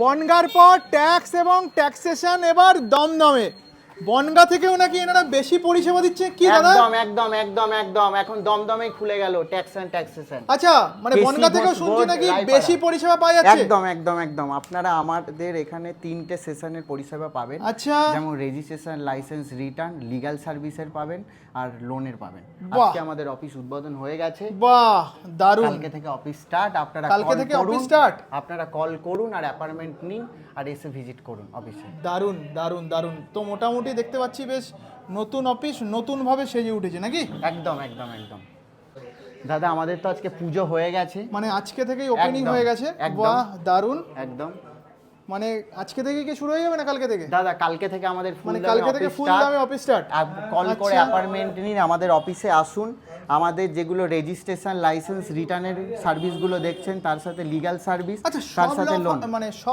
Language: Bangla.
বনগার পর ট্যাক্স এবং ট্যাক্সেশন এবার দমদমে। বনগা থেকেও নাকি এনারা বেশি পরিষেবা দিচ্ছে কি দাদা? একদম একদম একদম একদম এখন দমদমেই খুলে গেল ট্যাক্স এন্ড ট্যাক্সেশন। আচ্ছা, মানে বেশি বনগা থেকেও ঘোষ শুনছি বোর্ড, নাকি রায়পাড়া। বেশি পরিষেবা পাওয়া যাচ্ছে। একদম একদম একদম আপনারা আমাদের এখানে 3টে সেশনের পরিষেবা পাবেন। আচ্ছা, যেমন রেজিস্ট্রেশন, লাইসেন্স, রিটার্ন, লিগ্যাল সার্ভিসের পাবেন আর লোনের পাবেন। বাহ। আজকে আমাদের অফিস উদ্বোধন হয়ে গেছে। বাহ, দারুণ। কালকে থেকে অফিস স্টার্ট। আপনারা কালকে call থেকে করুন, অফিস স্টার্ট। আপনারা কল করুন আর অ্যাপয়েন্টমেন্ট নিন আর এসে ভিজিট করুন অফিসে। দারুণ দারুণ দারুণ। তো মোটামুটি দেখতে পাচ্ছি বেশ নতুন অফিস, নতুনভাবে সেজে উঠেছে নাকি? একদম একদম একদম। দাদা আমাদের তো আজকে পুজো হয়ে গেছে। মানে আজকে থেকেই ওপেনিং একদম, হয়ে গেছে। একদম। বাহ, দারুণ। একদম মানে আজকে থেকে কি শুরু হয়ে যাবে না কালকে থেকে? দাদা কালকে থেকে আমাদের ফুল মানে দামে কালকে থেকে অফিস ফুল স্টার্ট। দামে অফিস স্টার্ট। কল করে আচ্ছা। অ্যাপয়েন্টমেন্ট নিন, আমাদের অফিসে আসুন। আমাদের যেগুলো রেজিস্ট্রেশন, লাইসেন্স, রিটার্নের সার্ভিসগুলো দেখছেন, তার সাথে লিগ্যাল সার্ভিস, আচ্ছা, তার সব সাথে লোন। মানে সব